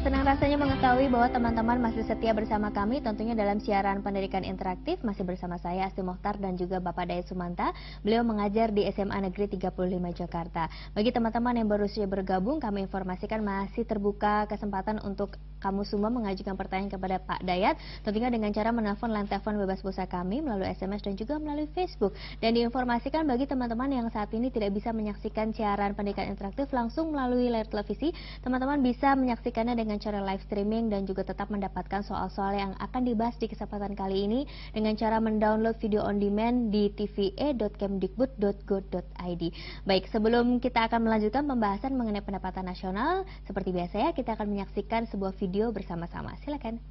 senang rasanya mengetahui bahwa teman-teman masih setia bersama kami tentunya dalam siaran pendidikan interaktif. Masih bersama saya Asti Mohtar dan juga Bapak Dayat Sumanta. Beliau mengajar di SMA Negeri 35 Jakarta. Bagi teman-teman yang baru saja bergabung, kami informasikan masih terbuka kesempatan untuk kamu semua mengajukan pertanyaan kepada Pak Dayat, tentunya dengan cara menelpon line telepon bebas pulsa kami melalui SMS dan juga melalui Facebook. Dan diinformasikan bagi teman-teman yang saat ini tidak bisa menyaksikan siaran pendidikan interaktif langsung melalui layar televisi, teman-teman bisa menyaksikannya dengan cara live streaming dan juga tetap mendapatkan soal-soal yang akan dibahas di kesempatan kali ini dengan cara mendownload video on demand di tve.kemdikbud.go.id. Baik, sebelum kita akan melanjutkan pembahasan mengenai pendapatan nasional, seperti biasa ya, kita akan menyaksikan sebuah video bersama-sama. Silakan.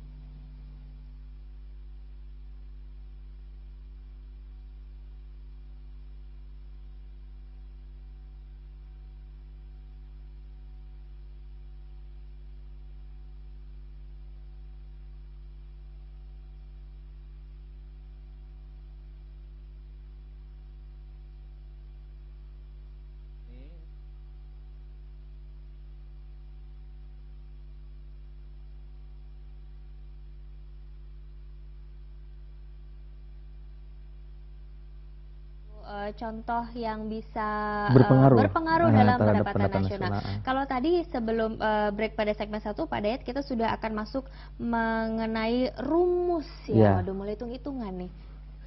Contoh yang bisa berpengaruh dalam pendapatan nasional. Kalau tadi sebelum break pada segmen 1 Pak Dayat, kita sudah akan masuk mengenai rumus ya. Waduh, mulai hitung-hitungan nih.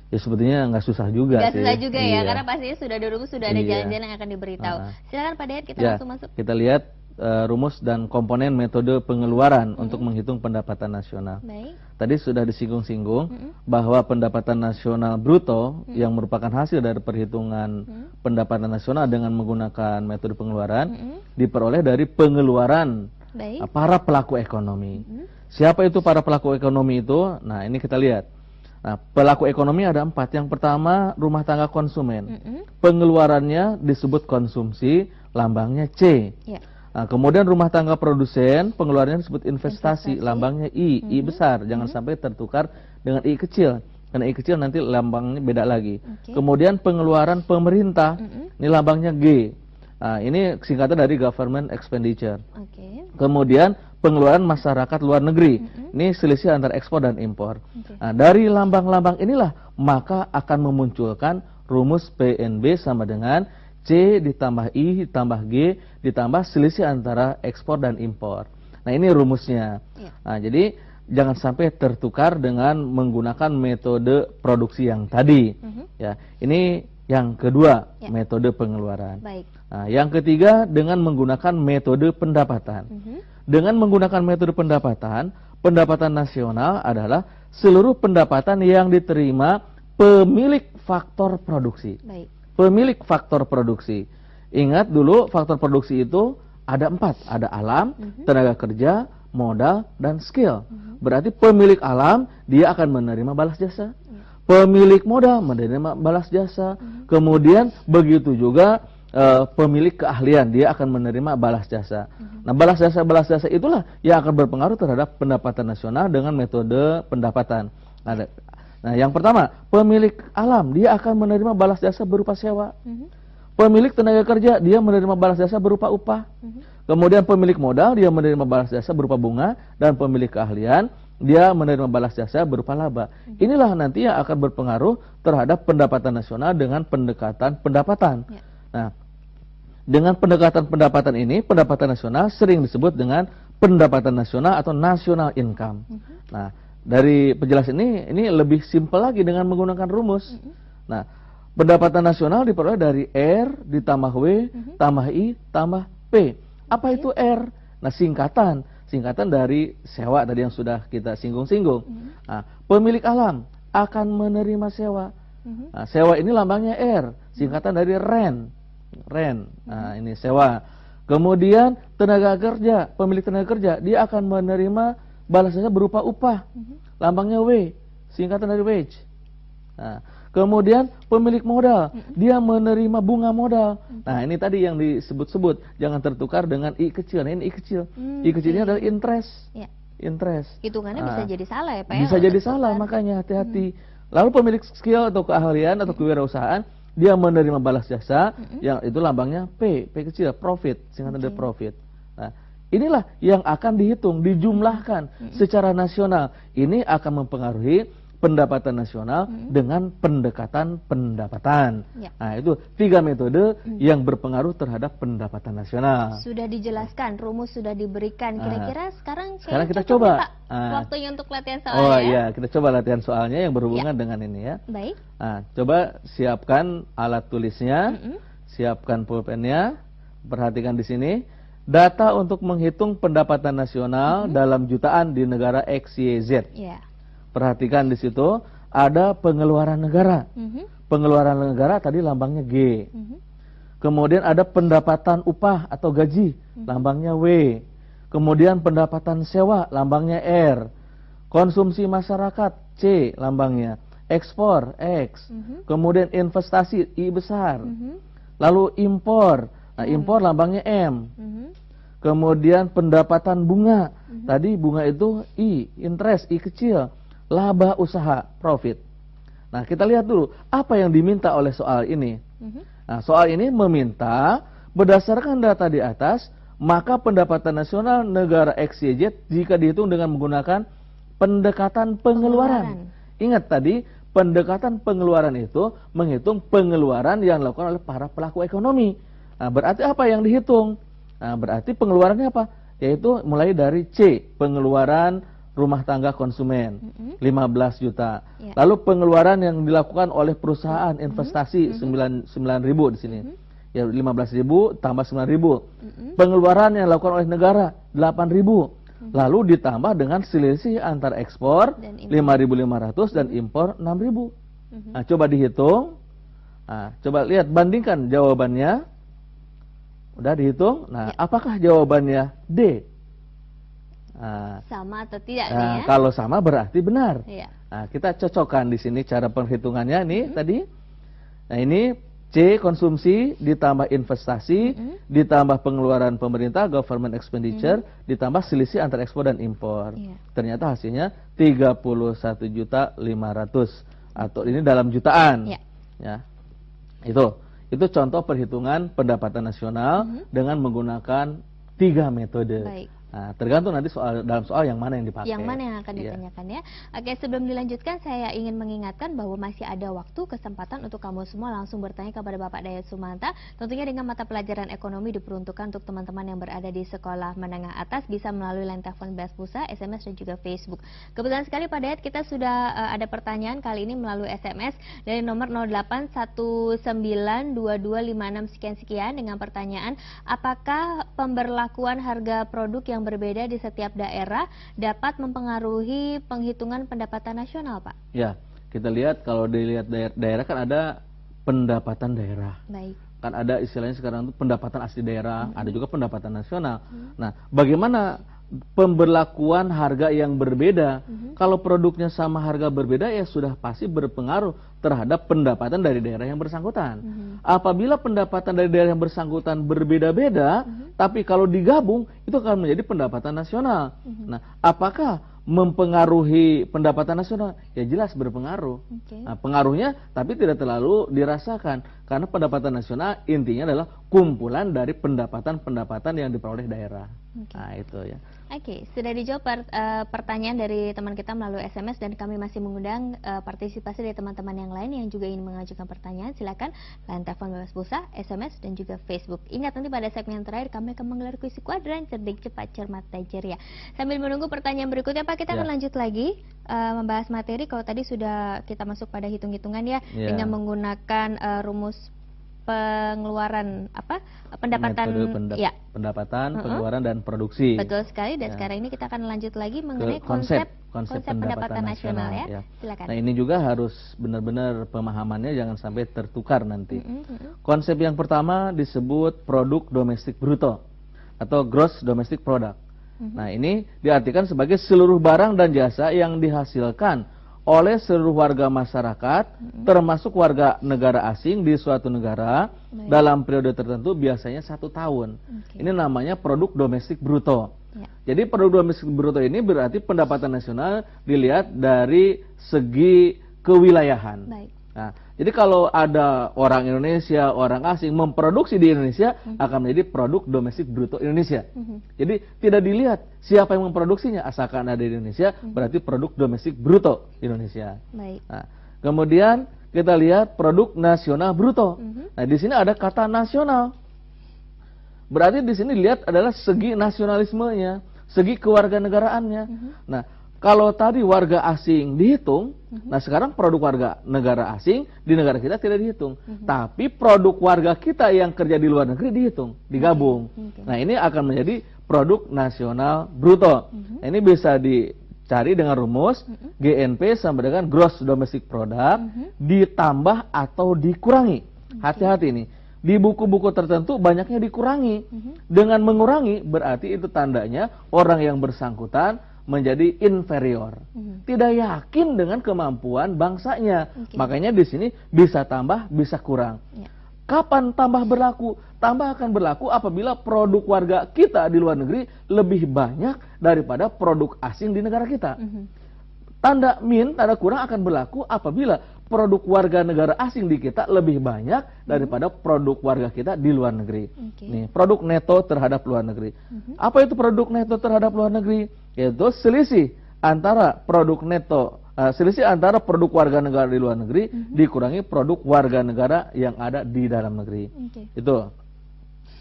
Ya sebetulnya nggak susah juga sih. Nggak susah juga ya, karena pastinya sudah ada rumus, sudah ada jalan-jalan yang akan diberitahu. Silakan Pak Dayat, kita langsung masuk. Kita lihat rumus dan komponen metode pengeluaran untuk menghitung pendapatan nasional. Baik. Tadi sudah disinggung-singgung bahwa pendapatan nasional bruto yang merupakan hasil dari perhitungan pendapatan nasional dengan menggunakan metode pengeluaran diperoleh dari pengeluaran para pelaku ekonomi. Siapa itu para pelaku ekonomi itu? Nah, ini kita lihat. Nah, pelaku ekonomi ada 4. Yang pertama, rumah tangga konsumen. Pengeluarannya disebut konsumsi, lambangnya C. Nah, kemudian rumah tangga produsen, pengeluarannya disebut investasi, lambangnya I, I besar, jangan sampai tertukar dengan I kecil, karena I kecil nanti lambangnya beda lagi. Kemudian pengeluaran pemerintah, ini lambangnya G. Nah, ini singkatan dari government expenditure. Kemudian pengeluaran masyarakat luar negeri, ini selisih antara ekspor dan impor. Nah, dari lambang-lambang inilah maka akan memunculkan rumus PNB sama dengan C ditambah I ditambah G ditambah selisih antara ekspor dan impor. Nah, ini rumusnya. Nah, jadi jangan sampai tertukar dengan menggunakan metode produksi yang tadi. Ya, ini yang kedua, metode pengeluaran. Nah, yang ketiga dengan menggunakan metode pendapatan. Dengan menggunakan metode pendapatan, pendapatan nasional adalah seluruh pendapatan yang diterima pemilik faktor produksi. Pemilik faktor produksi. Ingat dulu faktor produksi itu ada 4. Ada alam, tenaga kerja, modal, dan skill. Berarti pemilik alam dia akan menerima balas jasa. Pemilik modal menerima balas jasa. Kemudian begitu juga pemilik keahlian dia akan menerima balas jasa. Nah, balas jasa itulah yang akan berpengaruh terhadap pendapatan nasional dengan metode pendapatan. Nah, yang pertama, pemilik alam dia akan menerima balas jasa berupa sewa. Pemilik tenaga kerja dia menerima balas jasa berupa upah. Kemudian pemilik modal dia menerima balas jasa berupa bunga, dan pemilik keahlian dia menerima balas jasa berupa laba. Inilah nanti yang akan berpengaruh terhadap pendapatan nasional dengan pendekatan pendapatan. Nah, dengan pendekatan pendapatan ini, pendapatan nasional sering disebut dengan pendapatan nasional atau national income. Nah, dari penjelasan ini lebih simpel lagi dengan menggunakan rumus. Nah, pendapatan nasional diperoleh dari R ditambah W tambah I tambah P. Apa itu R? Nah, singkatan dari sewa tadi yang sudah kita singgung-singgung. Nah, pemilik alam akan menerima sewa. Nah, sewa ini lambangnya R, singkatan dari rent. Nah, ini sewa. Kemudian tenaga kerja, pemilik tenaga kerja dia akan menerima balas jasa berupa upah, lambangnya W, singkatan dari wage. Nah, kemudian pemilik modal, dia menerima bunga modal. Nah, ini tadi yang disebut-sebut, jangan tertukar dengan I kecil. Nah, ini I kecil. I kecilnya adalah interest. Interest. Hitungannya bisa jadi salah ya Pak ya? Bisa jadi salah, makanya hati-hati. Lalu pemilik skill atau keahlian atau kewirausahaan, dia menerima balas jasa, yang itu lambangnya P kecil, profit, singkatan dari profit. Nah, inilah yang akan dihitung, dijumlahkan secara nasional. Ini akan mempengaruhi pendapatan nasional dengan pendekatan pendapatan. Ya. Nah, itu 3 metode yang berpengaruh terhadap pendapatan nasional. Sudah dijelaskan, rumus sudah diberikan. Kira-kira sekarang kita cocok coba. nih, Pak, waktunya untuk latihan soalnya. Oh iya, kita coba latihan soalnya yang berhubungan dengan ini ya. Baik. Nah, coba siapkan alat tulisnya, siapkan pulpennya, perhatikan di sini. Data untuk menghitung pendapatan nasional dalam jutaan di negara XYZ. Ya. Perhatikan di situ ada pengeluaran negara. Pengeluaran negara tadi lambangnya G. Kemudian ada pendapatan upah atau gaji, lambangnya W. Kemudian pendapatan sewa, lambangnya R. Konsumsi masyarakat, C lambangnya. Ekspor, X. Kemudian investasi, I besar. Lalu impor, nah impor lambangnya M. Kemudian pendapatan bunga, tadi bunga itu I, interest, I kecil. Laba usaha, profit. Nah, kita lihat dulu apa yang diminta oleh soal ini. Nah, soal ini meminta berdasarkan data di atas, maka pendapatan nasional negara XYZ jika dihitung dengan menggunakan pendekatan pengeluaran. Ingat tadi, pendekatan pengeluaran itu menghitung pengeluaran yang dilakukan oleh para pelaku ekonomi. Nah, berarti apa yang dihitung? Nah, berarti pengeluarannya apa? Yaitu mulai dari C, pengeluaran rumah tangga konsumen 15 juta. Ya. Lalu pengeluaran yang dilakukan oleh perusahaan investasi 9.000 di sini. Ya 15.000 tambah 9.000. Pengeluaran yang dilakukan oleh negara 8.000. Lalu ditambah dengan selisih antara ekspor 5.500 dan impor 6.000. Nah, coba dihitung. Nah, coba lihat bandingkan jawabannya. Udah dihitung. Nah, apakah jawabannya D? Sama atau tidak ya? Kalau sama berarti benar. Ya. Nah, kita cocokkan di sini cara perhitungannya nih tadi. Nah, ini C konsumsi ditambah investasi ditambah pengeluaran pemerintah government expenditure ditambah selisih antara ekspor dan impor. Ya. Ternyata hasilnya 31.500.000 atau ini dalam jutaan. Ya. Ya. Itu contoh perhitungan pendapatan nasional dengan menggunakan 3 metode. Baik. Nah, tergantung nanti dalam soal yang mana yang dipakai. Yang mana yang akan ditanyakan ya. Oke, sebelum dilanjutkan saya ingin mengingatkan bahwa masih ada waktu kesempatan untuk kamu semua langsung bertanya kepada Bapak Dayat Sumanta. Tentunya dengan mata pelajaran ekonomi diperuntukkan untuk teman-teman yang berada di sekolah menengah atas bisa melalui line telepon Belas Pulsa, SMS dan juga Facebook. Kebetulan sekali Pak Dayat kita sudah ada pertanyaan kali ini melalui SMS dari nomor 08192256 sekian dengan pertanyaan apakah pemberlakuan harga produk yang berbeda di setiap daerah dapat mempengaruhi penghitungan pendapatan nasional, Pak? Ya, kita lihat kalau dilihat daerah kan ada pendapatan daerah. Baik. Kan ada istilahnya sekarang itu pendapatan asli daerah, ada juga pendapatan nasional. Nah, bagaimana pemberlakuan harga yang berbeda? Kalau produknya sama harga berbeda ya sudah pasti berpengaruh terhadap pendapatan dari daerah yang bersangkutan. Apabila pendapatan dari daerah yang bersangkutan berbeda-beda, tapi kalau digabung itu akan menjadi pendapatan nasional. Nah, apakah mempengaruhi pendapatan nasional? Ya jelas berpengaruh. Nah, pengaruhnya tapi tidak terlalu dirasakan karena pendapatan nasional intinya adalah kumpulan dari pendapatan-pendapatan yang diperoleh daerah. Nah, itu ya. Oke, sudah dijawab pertanyaan dari teman kita melalui SMS dan kami masih mengundang partisipasi dari teman-teman yang lain yang juga ingin mengajukan pertanyaan. Silakan line telepon Belas Pulsa, SMS dan juga Facebook. Ingat nanti pada segmen terakhir kami akan menggelar kuis kuadran cerdik cepat cermat ceria. Sambil menunggu pertanyaan berikutnya Pak, kita akan lanjut lagi membahas materi. Kalau tadi sudah kita masuk pada hitung-hitungan ya dengan menggunakan rumus pengeluaran pendapatan pengeluaran dan produksi. Betul sekali dan sekarang ini kita akan lanjut lagi mengenai konsep pendapatan nasional ya. Silakan. Nah, ini juga harus benar-benar pemahamannya jangan sampai tertukar nanti. Konsep yang pertama disebut produk domestik bruto atau gross domestic product. Nah, ini diartikan sebagai seluruh barang dan jasa yang dihasilkan oleh seluruh warga masyarakat, termasuk warga negara asing di suatu negara dalam periode tertentu biasanya 1 tahun. Ini namanya produk domestik bruto. Jadi produk domestik bruto ini berarti pendapatan nasional dilihat dari segi kewilayahan. Nah, jadi kalau ada orang Indonesia, orang asing memproduksi di Indonesia akan menjadi produk domestik bruto Indonesia. Jadi tidak dilihat siapa yang memproduksinya, asalkan ada di Indonesia berarti produk domestik bruto Indonesia. Baik. Nah, kemudian kita lihat produk nasional bruto. Nah, di sini ada kata nasional. Berarti di sini lihat adalah segi nasionalismenya, segi kewarganegaraannya. Nah, kalau tadi warga asing dihitung, nah sekarang produk warga negara asing di negara kita tidak dihitung. Tapi produk warga kita yang kerja di luar negeri dihitung, digabung. Nah, ini akan menjadi produk nasional bruto. Nah, ini bisa dicari dengan rumus GNP sama dengan gross domestic product ditambah atau dikurangi. Hati-hati nih. Di buku-buku tertentu banyaknya dikurangi. Dengan mengurangi berarti itu tandanya orang yang bersangkutan menjadi inferior. Tidak yakin dengan kemampuan bangsanya. Makanya di sini bisa tambah, bisa kurang. Kapan tambah berlaku? Tambah akan berlaku apabila produk warga kita di luar negeri lebih banyak daripada produk asing di negara kita. Tanda min, tanda kurang akan berlaku apabila produk warga negara asing di kita lebih banyak daripada produk warga kita di luar negeri. Nih, produk neto terhadap luar negeri. Apa itu produk neto terhadap luar negeri? Yaitu selisih antara produk neto, selisih antara produk warga negara di luar negeri dikurangi produk warga negara yang ada di dalam negeri. Itu.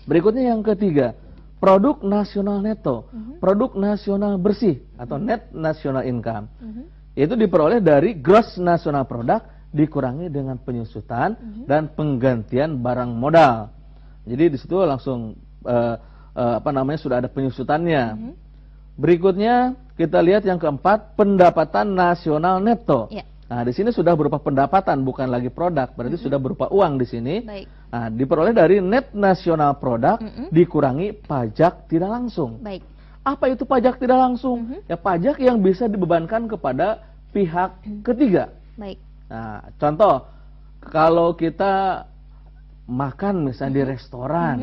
Berikutnya yang ketiga, produk nasional neto, produk nasional bersih atau net national income. Itu diperoleh dari gross national product dikurangi dengan penyusutan dan penggantian barang modal. Jadi di situ langsung sudah ada penyusutannya. Berikutnya kita lihat yang keempat, pendapatan nasional neto. Nah, di sini sudah berupa pendapatan, bukan lagi produk, berarti sudah berupa uang di sini. Nah, diperoleh dari net nasional product dikurangi pajak tidak langsung. Apa itu pajak tidak langsung? Ya, pajak yang bisa dibebankan kepada pihak ketiga. Nah, contoh, kalau kita makan misalnya di restoran,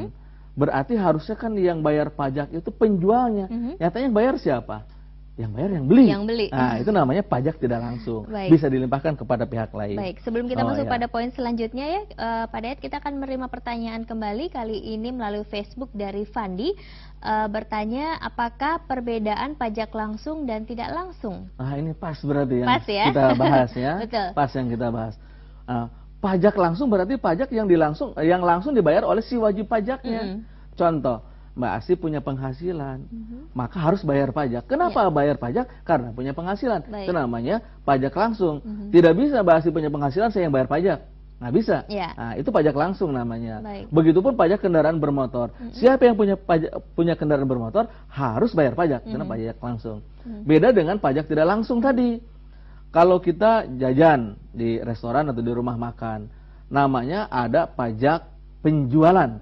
berarti harusnya kan yang bayar pajak itu penjualnya. Nyatanya yang bayar siapa? Yang bayar yang beli. Nah, itu namanya pajak tidak langsung. Bisa dilimpahkan kepada pihak lain. Baik, sebelum kita masuk pada poin selanjutnya ya, Pak Dayat, kita akan menerima pertanyaan kembali, kali ini melalui Facebook dari Fandi. Bertanya, apakah perbedaan pajak langsung dan tidak langsung? Nah, ini pas berarti yang pas ya? kita bahas ya. Betul. Pas yang kita bahas. Pajak langsung berarti pajak yang langsung dibayar oleh si wajib pajaknya. Contoh, Mbak Asi punya penghasilan, maka harus bayar pajak. Kenapa bayar pajak? Karena punya penghasilan. Itu namanya pajak langsung. Tidak bisa Mbak Asi punya penghasilan, saya yang bayar pajak. Nggak bisa. Nah, itu pajak langsung namanya. Begitupun pajak kendaraan bermotor. Siapa yang punya kendaraan bermotor harus bayar pajak. Karena pajak langsung. Beda dengan pajak tidak langsung tadi. Kalau kita jajan di restoran atau di rumah makan, namanya ada pajak penjualan.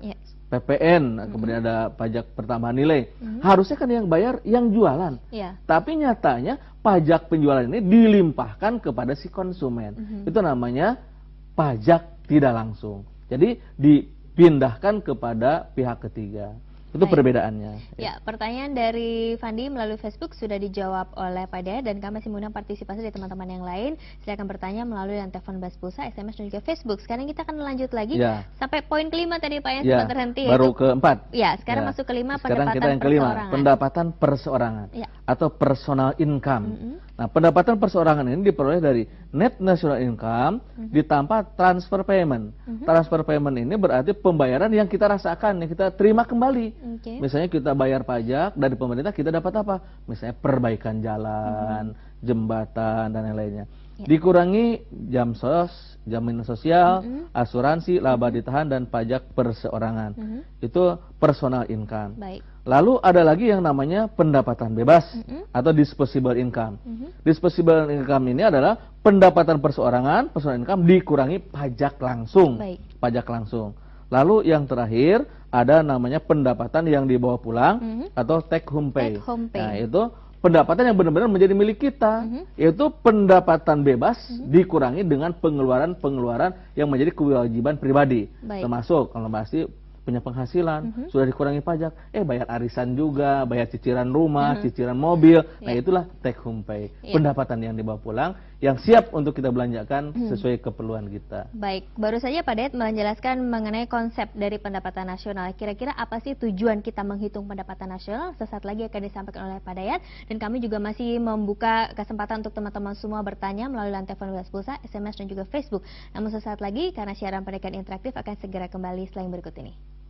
PPN, kemudian ada pajak pertambahan nilai. Harusnya kan yang bayar yang jualan. Tapi nyatanya pajak penjualan ini dilimpahkan kepada si konsumen. Itu namanya pajak tidak langsung. Jadi dipindahkan kepada pihak ketiga. Itu perbedaannya. Ya, pertanyaan dari Fandi melalui Facebook sudah dijawab oleh Pak Dayat, dan kami masih mengundang partisipasi dari teman-teman yang lain. Silakan bertanya melalui telepon Bas Pulsa, SMS dan juga Facebook. Sekarang kita akan lanjut lagi sampai poin kelima tadi Pak, yang sempat terhenti. Baru keempat. Ya, sekarang masuk kelima, sekarang kita yang kelima, pendapatan perseorangan atau personal income. Nah, pendapatan perseorangan ini diperoleh dari net national income ditambah transfer payment. Transfer payment ini berarti pembayaran yang kita rasakan, yang kita terima kembali. Misalnya kita bayar pajak dari pemerintah, kita dapat apa? Misalnya perbaikan jalan, jembatan dan lain-lainnya. Dikurangi jaminan sosial, asuransi, laba ditahan dan pajak perseorangan. Itu personal income. Lalu ada lagi yang namanya pendapatan bebas atau disposable income. Disposable income ini adalah pendapatan perseorangan, personal income dikurangi pajak langsung. Pajak langsung. Lalu yang terakhir ada namanya pendapatan yang dibawa pulang atau take home pay. Nah, itu pendapatan yang benar-benar menjadi milik kita, yaitu pendapatan bebas dikurangi dengan pengeluaran-pengeluaran yang menjadi kewajiban pribadi. Termasuk kalau masih punya penghasilan, sudah dikurangi pajak, bayar arisan juga, bayar cicilan rumah, cicilan mobil. Nah, itulah take home pay, pendapatan yang dibawa pulang yang siap untuk kita belanjakan sesuai keperluan kita. Baik, baru saja Pak Dayat menjelaskan mengenai konsep dari pendapatan nasional. Kira-kira apa sih tujuan kita menghitung pendapatan nasional? Sesaat lagi akan disampaikan oleh Pak Dayat, dan kami juga masih membuka kesempatan untuk teman-teman semua bertanya melalui line telepon bebas pulsa, SMS dan juga Facebook. Namun sesaat lagi karena siaran pendidikan interaktif akan segera kembali setelah yang berikut ini.